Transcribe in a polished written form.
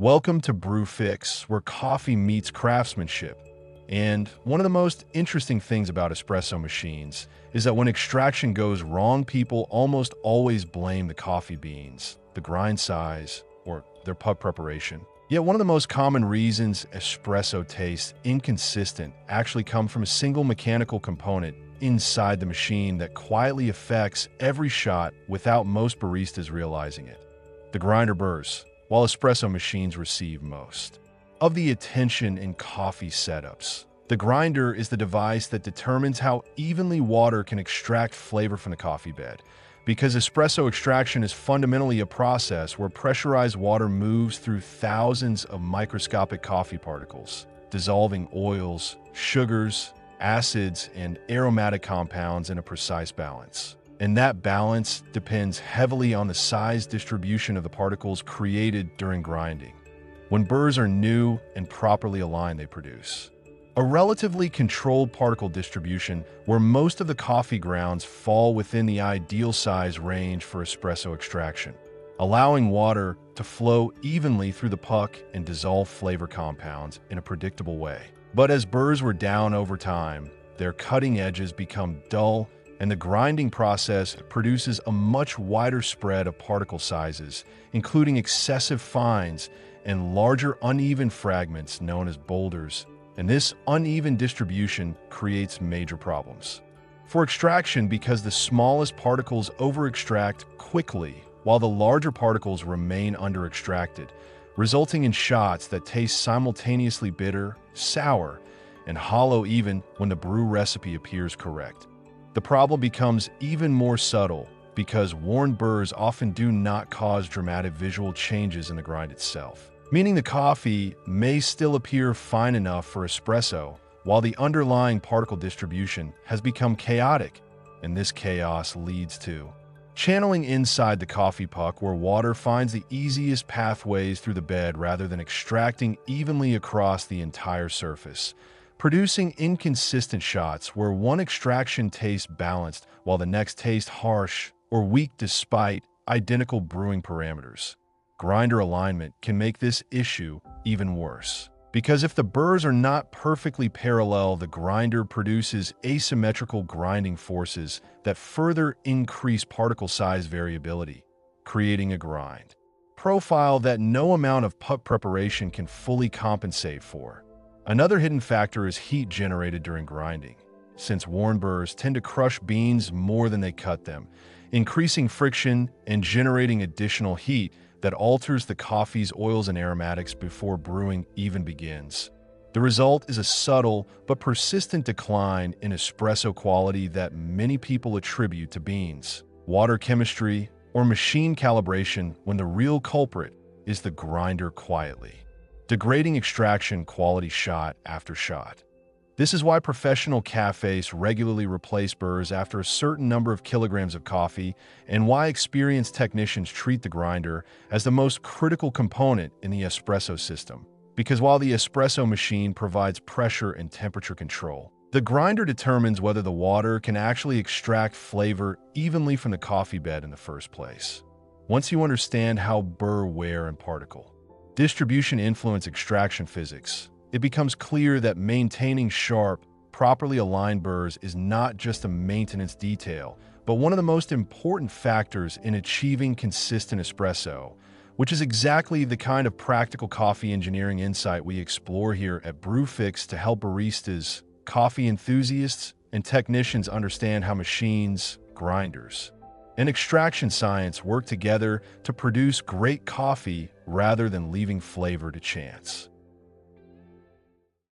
Welcome to BrewFix, where coffee meets craftsmanship. And one of the most interesting things about espresso machines is that when extraction goes wrong, people almost always blame the coffee beans, the grind size, or their pub preparation. Yet one of the most common reasons espresso tastes inconsistent actually come from a single mechanical component inside the machine that quietly affects every shot without most baristas realizing it. The grinder burrs, while espresso machines receive most of the attention in coffee setups. The grinder is the device that determines how evenly water can extract flavor from the coffee bed, because espresso extraction is fundamentally a process where pressurized water moves through thousands of microscopic coffee particles, dissolving oils, sugars, acids, and aromatic compounds in a precise balance. And that balance depends heavily on the size distribution of the particles created during grinding. When burrs are new and properly aligned, they produce a relatively controlled particle distribution where most of the coffee grounds fall within the ideal size range for espresso extraction, allowing water to flow evenly through the puck and dissolve flavor compounds in a predictable way. But as burrs were down over time, their cutting edges become dull, and the grinding process produces a much wider spread of particle sizes, including excessive fines and larger uneven fragments known as boulders, and this uneven distribution creates major problems for extraction because the smallest particles over-extract quickly while the larger particles remain under-extracted, resulting in shots that taste simultaneously bitter, sour, and hollow even when the brew recipe appears correct. The problem becomes even more subtle because worn burrs often do not cause dramatic visual changes in the grind itself, meaning the coffee may still appear fine enough for espresso while the underlying particle distribution has become chaotic, and this chaos leads to channeling inside the coffee puck where water finds the easiest pathways through the bed rather than extracting evenly across the entire surface, producing inconsistent shots where one extraction tastes balanced while the next tastes harsh or weak despite identical brewing parameters. Grinder alignment can make this issue even worse, because if the burrs are not perfectly parallel, the grinder produces asymmetrical grinding forces that further increase particle size variability, creating a grind profile that no amount of puck preparation can fully compensate for. Another hidden factor is heat generated during grinding, since worn burrs tend to crush beans more than they cut them, increasing friction and generating additional heat that alters the coffee's oils and aromatics before brewing even begins. The result is a subtle but persistent decline in espresso quality that many people attribute to beans, water chemistry, or machine calibration when the real culprit is the grinder quietly degrading extraction quality shot after shot. This is why professional cafés regularly replace burrs after a certain number of kilograms of coffee, and why experienced technicians treat the grinder as the most critical component in the espresso system. Because while the espresso machine provides pressure and temperature control, the grinder determines whether the water can actually extract flavor evenly from the coffee bed in the first place. Once you understand how burr wear and particle distribution influence extraction physics, it becomes clear that maintaining sharp, properly aligned burrs is not just a maintenance detail, but one of the most important factors in achieving consistent espresso, which is exactly the kind of practical coffee engineering insight we explore here at BrewFix to help baristas, coffee enthusiasts, and technicians understand how machines, grinders, and extraction science work together to produce great coffee rather than leaving flavor to chance.